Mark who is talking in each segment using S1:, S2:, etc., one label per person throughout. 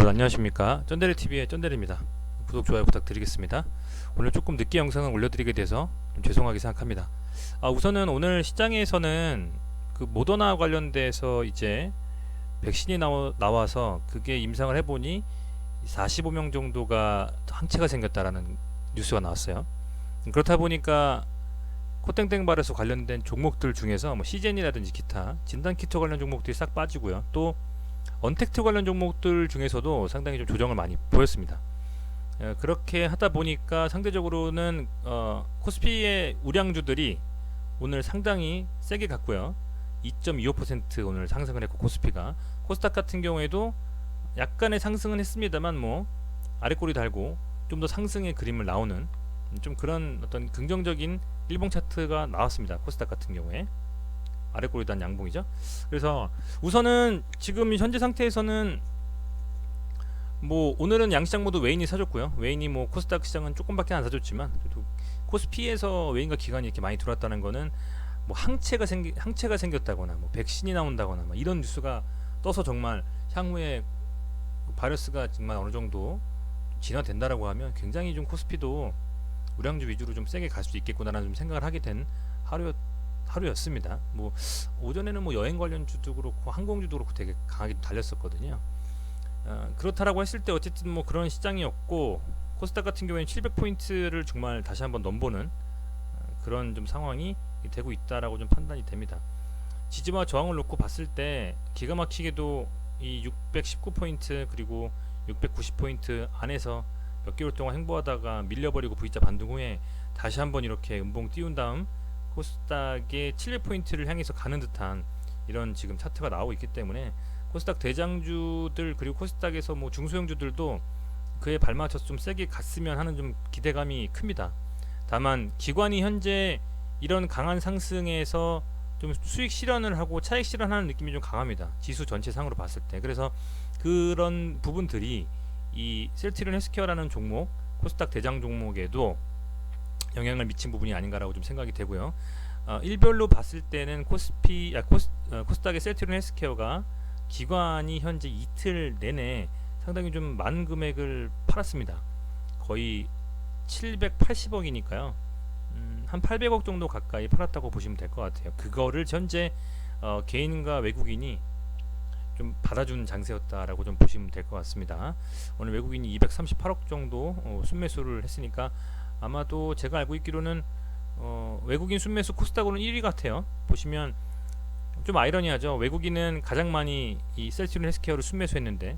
S1: 여러분 안녕하십니까, 쩐데레TV의 쩐데레입니다. 구독, 좋아요 부탁드리겠습니다. 오늘 조금 늦게 영상을 올려드리게 돼서 좀 죄송하게 생각합니다. 우선은 오늘 시장에서는 그 모더나 관련돼서 이제 백신이 나와서 그게 임상을 해보니 45명 정도가 항체가 생겼다라는 뉴스가 나왔어요. 그렇다 보니까 코땡땡발에서 관련된 종목들 중에서 뭐 시젠이라든지 기타 진단키트 관련 종목들이 싹 빠지고요. 또 언택트 관련 종목들 중에서도 상당히 좀 조정을 많이 보였습니다. 그렇게 하다 보니까 상대적으로는 코스피의 우량주들이 오늘 상당히 세게 갔고요. 2.25% 오늘 상승을 했고, 코스닥 같은 경우에도 약간의 상승은 했습니다만 뭐 아래꼬리 달고 좀 더 상승의 그림을 나오는 좀 그런 어떤 긍정적인 일봉 차트가 나왔습니다. 코스닥 같은 경우에 아래꼬리 단 양봉이죠. 그래서 우선은 지금 현재 상태에서는 뭐 오늘은 양시장 모두 외인이 사줬고요. 외인이 뭐 코스닥 시장은 조금밖에 안 사줬지만 그래도 코스피에서 외인과 기관이 이렇게 많이 들어왔다는 거는 뭐 항체가 생겼다거나 뭐 백신이 나온다거나 뭐 이런 뉴스가 떠서 정말 향후에 바이러스가 정말 어느 정도 진화된다라고 하면 굉장히 좀 코스피도 우량주 위주로 좀 세게 갈 수 있겠구나라는 좀 생각을 하게 된 하루였습니다. 뭐 오전에는 뭐 여행 관련주도 그렇고 항공주도 그렇고 되게 강하게 달렸었거든요. 그렇다라고 했을 때 어쨌든 뭐 그런 시장이었고, 코스닥 같은 경우에는 700포인트를 정말 다시 한번 넘보는 그런 좀 상황이 되고 있다라고 좀 판단이 됩니다. 지지와 저항을 놓고 봤을 때 기가 막히게도 이 619포인트 그리고 690포인트 안에서 몇 개월 동안 행보하다가 밀려버리고 V자 반등 후에 다시 한번 이렇게 음봉 띄운 다음 코스닥의 700포인트를 향해서 가는 듯한 이런 지금 차트가 나오고 있기 때문에 코스닥 대장주들 그리고 코스닥에서 뭐 중소형주들도 그에 발맞춰서 좀 세게 갔으면 하는 좀 기대감이 큽니다. 다만 기관이 현재 이런 강한 상승에서 좀 수익 실현을 하고 차익 실현하는 느낌이 좀 강합니다. 지수 전체 상으로 봤을 때. 그래서 그런 부분들이 이 셀트리온 헬스케어라는 종목, 코스닥 대장 종목에도 영향을 미친 부분이 아닌가라고 좀 생각이 되고요. 일별로 봤을 때는 코스닥의 셀트리온 헬스케어가 기관이 현재 이틀 내내 상당히 좀 많은 금액을 팔았습니다. 거의 780억이니까요. 한 800억 정도 가까이 팔았다고 보시면 될 것 같아요. 그거를 현재 개인과 외국인이 좀 받아준 장세였다라고 좀 보시면 될 것 같습니다. 오늘 외국인이 238억 정도 순매수를 했으니까 아마도 제가 알고 있기로는 외국인 순매수 코스닥으로는 1위 같아요. 보시면 좀 아이러니하죠. 외국인은 가장 많이 이 셀트리온 헬스케어를 순매수했는데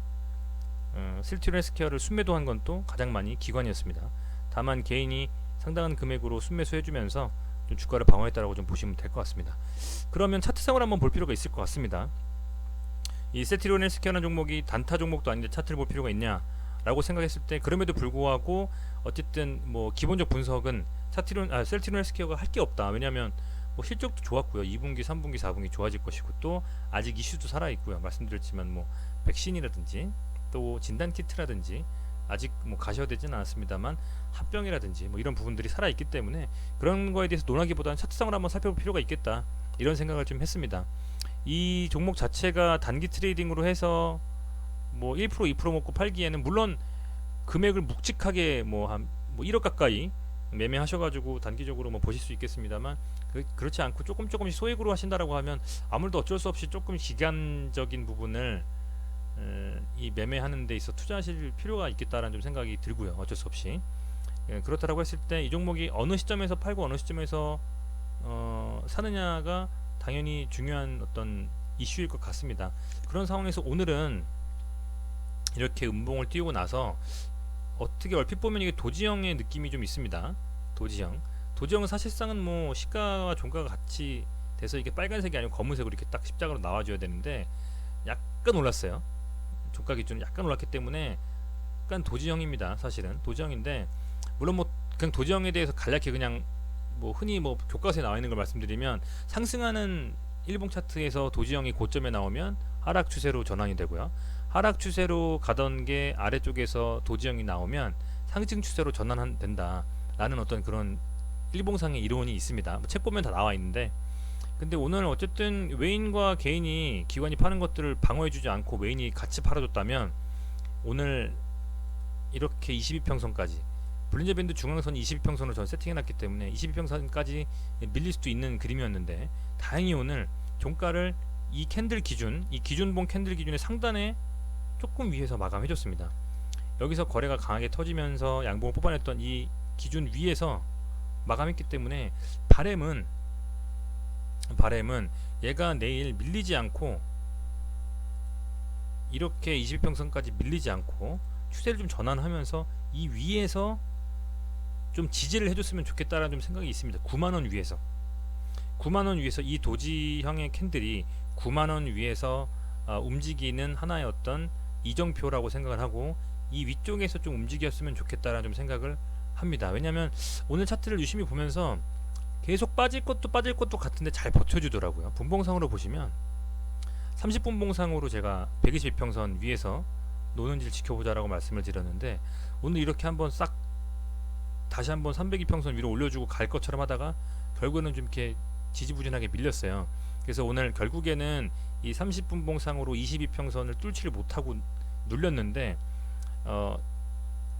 S1: 셀트리온 헬스케어를 순매도 한 건 또 가장 많이 기관이었습니다. 다만 개인이 상당한 금액으로 순매수해주면서 좀 주가를 방어했다라고 좀 보시면 될 것 같습니다. 그러면 차트상을 한번 볼 필요가 있을 것 같습니다. 이 셀트리온 헬스케어라는 종목이 단타 종목도 아닌데 차트를 볼 필요가 있냐라고 생각했을 때, 그럼에도 불구하고 어쨌든 뭐 기본적 분석은 셀트리온 헬스케어가 할 게 없다. 왜냐하면 뭐 실적도 좋았고요. 2분기, 3분기, 4분기 좋아질 것이고, 또 아직 이슈도 살아 있고요. 말씀드렸지만 뭐 백신이라든지 또 진단 키트라든지 아직 뭐 가셔되지는 않았습니다만 합병이라든지 뭐 이런 부분들이 살아 있기 때문에 그런 거에 대해서 논하기보다는 차트상을 한번 살펴볼 필요가 있겠다, 이런 생각을 좀 했습니다. 이 종목 자체가 단기 트레이딩으로 해서 뭐 1%, 2% 먹고 팔기에는 물론 금액을 묵직하게 뭐 한 1억 가까이 매매하셔가지고 단기적으로 뭐 보실 수 있겠습니다만, 그렇지 않고 조금씩 소액으로 하신다라고 하면 아무래도 어쩔 수 없이 조금 기간적인 부분을 이 매매하는 데 있어 투자하실 필요가 있겠다라는 좀 생각이 들고요. 어쩔 수 없이 그렇다라고 했을 때 이 종목이 어느 시점에서 팔고 어느 시점에서 사느냐가 당연히 중요한 어떤 이슈일 것 같습니다. 그런 상황에서 오늘은 이렇게 음봉을 띄우고 나서 어떻게 얼핏 보면 이게 도지형의 느낌이 좀 있습니다. 도지형은 사실상은 뭐 시가와 종가가 같이 돼서 이게 빨간색이 아니고 검은색으로 이렇게 딱 십자가로 나와줘야 되는데 약간 올랐어요. 종가 기준은 약간 올랐기 때문에 약간 도지형입니다. 사실은 도지형인데, 물론 뭐 그냥 도지형에 대해서 간략히 그냥 뭐 흔히 뭐 교과서에 나와 있는 걸 말씀드리면, 상승하는 일봉 차트에서 도지형이 고점에 나오면 하락 추세로 전환이 되고요. 하락 추세로 가던 게 아래쪽에서 도지형이 나오면 상승 추세로 전환된다 라는 어떤 그런 일봉상의 이론이 있습니다. 책 보면 다 나와 있는데, 근데 오늘 어쨌든 외인과 개인이 기관이 파는 것들을 방어해주지 않고 외인이 같이 팔아줬다면 오늘 이렇게 22평선까지 볼린저 밴드 중앙선 22평선으로 전 세팅해놨기 때문에 22평선까지 밀릴 수도 있는 그림이었는데 다행히 오늘 종가를 이 캔들 기준, 이 기준봉 캔들 기준의 상단에 조금 위에서 마감해줬습니다. 여기서 거래가 강하게 터지면서 양봉을 뽑아냈던 이 기준 위에서 마감했기 때문에 바램은 얘가 내일 밀리지 않고 이렇게 22평선까지 밀리지 않고 추세를 좀 전환하면서 이 위에서 좀 지지를 해줬으면 좋겠다라는 좀 생각이 있습니다. 9만원 위에서 9만원 위에서 이 도지형의 캔들이 9만원 위에서 움직이는 하나의 어떤 이정표라고 생각을 하고 이 위쪽에서 좀 움직였으면 좋겠다라는 좀 생각을 합니다. 왜냐하면 오늘 차트를 유심히 보면서 계속 빠질 것도 같은데 잘 버텨주더라고요. 분봉상으로 보시면 30분봉상으로 제가 120평선 위에서 노는지를 지켜보자라고 말씀을 드렸는데 오늘 이렇게 한번 싹 다시 한번 302평선 위로 올려주고 갈 것처럼 하다가 결국에는 좀 이렇게 지지부진하게 밀렸어요. 그래서 오늘 결국에는 이 30분봉상으로 22평선을 뚫지를 못하고 눌렸는데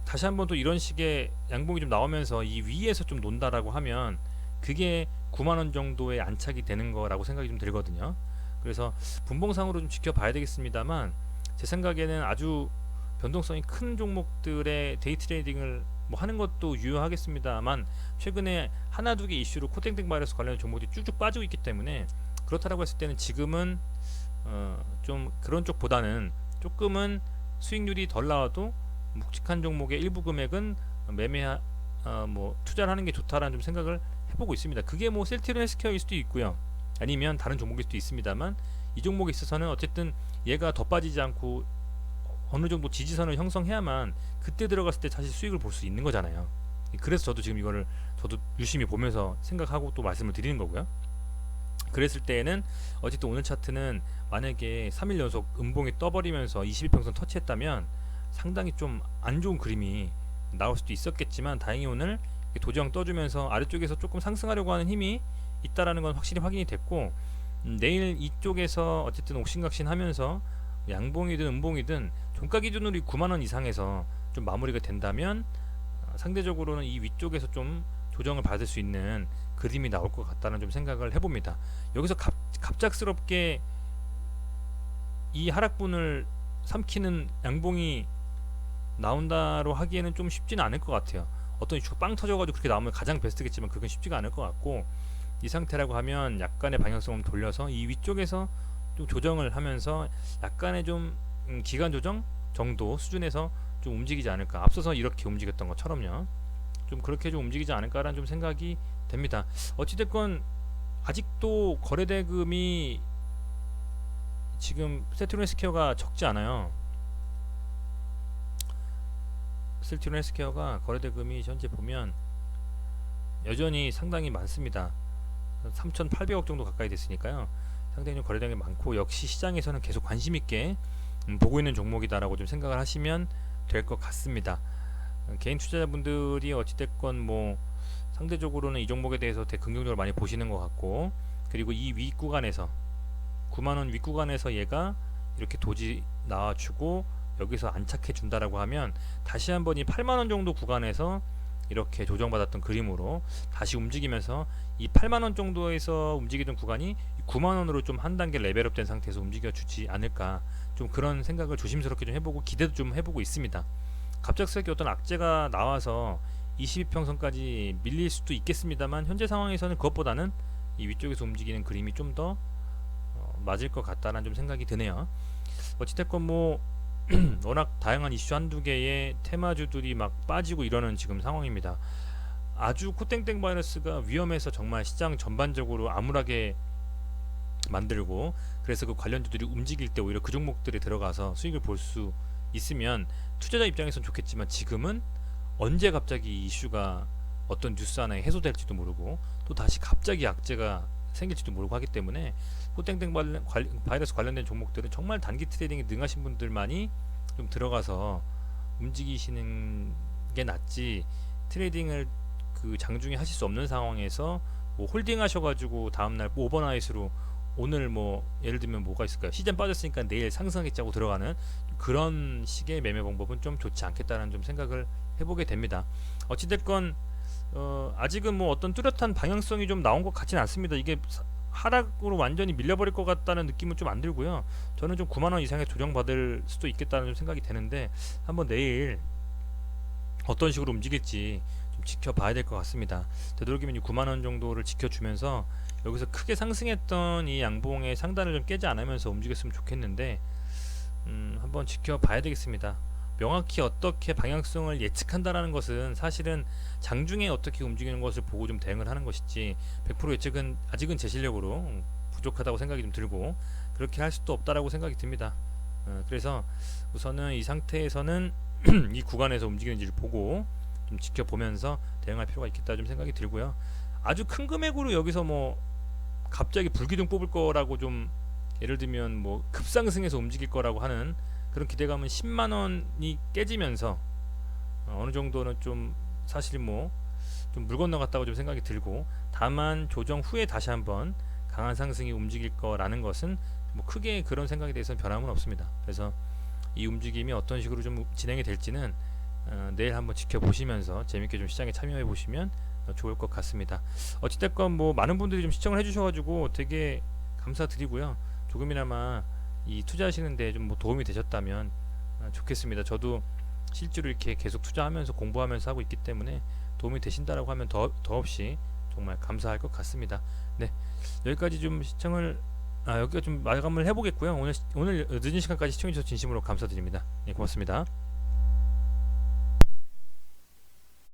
S1: 다시 한번 또 이런 식의 양봉이 좀 나오면서 이 위에서 좀 논다라고 하면 그게 9만원 정도의 안착이 되는 거라고 생각이 좀 들거든요. 그래서 분봉상으로 좀 지켜봐야 되겠습니다만 제 생각에는 아주 변동성이 큰 종목들의 데이 트레이딩을 뭐 하는 것도 유효하겠습니다만 최근에 하나 두 개 이슈로 코땡땡 바이러스 관련 종목들이 쭉쭉 빠지고 있기 때문에 그렇다라고 했을 때는 지금은 좀 그런 쪽보다는 조금은 수익률이 덜 나와도 묵직한 종목의 일부 금액은 뭐 투자를 하는 게 좋다라는 좀 생각을 해보고 있습니다. 그게 뭐 셀트리온 헬스케어일 수도 있고요. 아니면 다른 종목일 수도 있습니다만 이 종목에 있어서는 어쨌든 얘가 더 빠지지 않고 어느 정도 지지선을 형성해야만 그때 들어갔을 때 다시 수익을 볼 수 있는 거잖아요. 그래서 저도 지금 이거를 저도 유심히 보면서 생각하고 또 말씀을 드리는 거고요. 그랬을 때에는 어쨌든 오늘 차트는 만약에 3일 연속 음봉이 떠버리면서 22평선 터치했다면 상당히 좀 안 좋은 그림이 나올 수도 있었겠지만 다행히 오늘 도저형 떠주면서 아래쪽에서 조금 상승하려고 하는 힘이 있다라는 건 확실히 확인이 됐고 내일 이쪽에서 어쨌든 옥신각신 하면서 양봉이든 음봉이든 종가 기준으로 9만원 이상에서 좀 마무리가 된다면 상대적으로는 이 위쪽에서 좀 조정을 받을 수 있는 그림이 나올 것 같다는 좀 생각을 해봅니다. 여기서 갑작스럽게 이 하락분을 삼키는 양봉이 나온다로 하기에는 좀 쉽지는 않을 것 같아요. 어떤 이슈가 빵 터져가지고 그렇게 나오면 가장 베스트겠지만 그건 쉽지가 않을 것 같고 이 상태라고 하면 약간의 방향성을 돌려서 이 위쪽에서 좀 조정을 하면서 약간의 좀 기간 조정 정도 수준에서 좀 움직이지 않을까. 앞서서 이렇게 움직였던 것처럼요. 좀 그렇게 좀 움직이지 않을까라는 좀 생각이 됩니다. 어찌됐건 아직도 거래대금이 지금 셀트리온 헬스케어가 적지 않아요. 셀트리온 헬스케어가 거래대금이 현재 보면 여전히 상당히 많습니다. 3,800억 정도 가까이 됐으니까요. 상당히 거래량이 많고 역시 시장에서는 계속 관심 있게 보고 있는 종목이다라고 좀 생각을 하시면 될 것 같습니다. 개인 투자자분들이 어찌됐건 뭐 상대적으로는 이 종목에 대해서 되게 긍정적으로 많이 보시는 것 같고 그리고 이 윗구간에서 9만원 윗구간에서 얘가 이렇게 도지 나와주고 여기서 안착해 준다라고 하면 다시 한번 이 8만원 정도 구간에서 이렇게 조정받았던 그림으로 다시 움직이면서 이 8만원 정도에서 움직이던 구간이 9만원으로 좀 한 단계 레벨업 된 상태에서 움직여 주지 않을까 좀 그런 생각을 조심스럽게 좀 해보고 기대도 좀 해보고 있습니다. 갑작스럽게 어떤 악재가 나와서 22평선까지 밀릴 수도 있겠습니다만 현재 상황에서는 그것보다는 이 위쪽에서 움직이는 그림이 좀 더 맞을 것 같다는 좀 생각이 드네요. 어찌됐건 뭐 워낙 다양한 이슈 한두 개의 테마주들이 막 빠지고 이러는 지금 상황입니다. 아주 코땡땡 바이러스가 위험해서 정말 시장 전반적으로 암울하게 만들고 그래서 그 관련주들이 움직일 때 오히려 그 종목들에 들어가서 수익을 볼 수 있으면 투자자 입장에선 좋겠지만 지금은 언제 갑자기 이 이슈가 어떤 뉴스 하나에 해소될지도 모르고 또 다시 갑자기 악재가 생길지도 모르고 하기 때문에 코땡땡 바이러스 관련된 종목들은 정말 단기 트레이딩에 능하신 분들만이 좀 들어가서 움직이시는 게 낫지 트레이딩을 그 장중에 하실 수 없는 상황에서 뭐 홀딩 하셔가지고 다음날 오버나잇으로 오늘 뭐 예를 들면 뭐가 있을까요? 시즌 빠졌으니까 내일 상승하겠자고 들어가는 그런 식의 매매 방법은 좀 좋지 않겠다는 좀 생각을 해보게 됩니다. 어찌됐건 아직은 뭐 어떤 뚜렷한 방향성이 좀 나온 것 같지는 않습니다. 이게 하락으로 완전히 밀려버릴 것 같다는 느낌은 좀 안 들고요. 저는 좀 9만원 이상의 조정받을 수도 있겠다는 좀 생각이 되는데 한번 내일 어떤 식으로 움직일지 좀 지켜봐야 될 것 같습니다. 되도록이면 이 9만원 정도를 지켜주면서 여기서 크게 상승했던 이 양봉의 상단을 좀 깨지 않으면서 움직였으면 좋겠는데 한번 지켜봐야 되겠습니다. 명확히 어떻게 방향성을 예측한다라는 것은 사실은 장중에 어떻게 움직이는 것을 보고 좀 대응을 하는 것이지 100% 예측은 아직은 제 실력으로 부족하다고 생각이 좀 들고 그렇게 할 수도 없다라고 생각이 듭니다. 그래서 우선은 이 상태에서는 이 구간에서 움직이는지를 보고 좀 지켜보면서 대응할 필요가 있겠다 좀 생각이 들고요. 아주 큰 금액으로 여기서 뭐 갑자기 불기둥 뽑을 거라고 좀 예를 들면 뭐 급상승해서 움직일 거라고 하는 그런 기대감은 10만원이 깨지면서 어느 정도는 좀 사실 뭐 좀 물 건너갔다고 좀 생각이 들고 다만 조정 후에 다시 한번 강한 상승이 움직일 거라는 것은 뭐 크게 그런 생각에 대해서는 변함은 없습니다. 그래서 이 움직임이 어떤 식으로 좀 진행이 될지는 내일 한번 지켜보시면서 재밌게 좀 시장에 참여해 보시면 좋을 것 같습니다. 어찌됐건 뭐 많은 분들이 좀 시청을 해주셔가지고 되게 감사드리고요. 조금이나마 이 투자하시는데 좀 뭐 도움이 되셨다면 좋겠습니다. 저도 실제로 이렇게 계속 투자하면서 공부하면서 하고 있기 때문에 도움이 되신다라고 하면 더없이 정말 감사할 것 같습니다. 네, 여기까지 좀 시청을 여기가 좀 마감을 해보겠고요. 오늘 늦은 시간까지 시청해 주셔서 진심으로 감사드립니다. 네, 고맙습니다.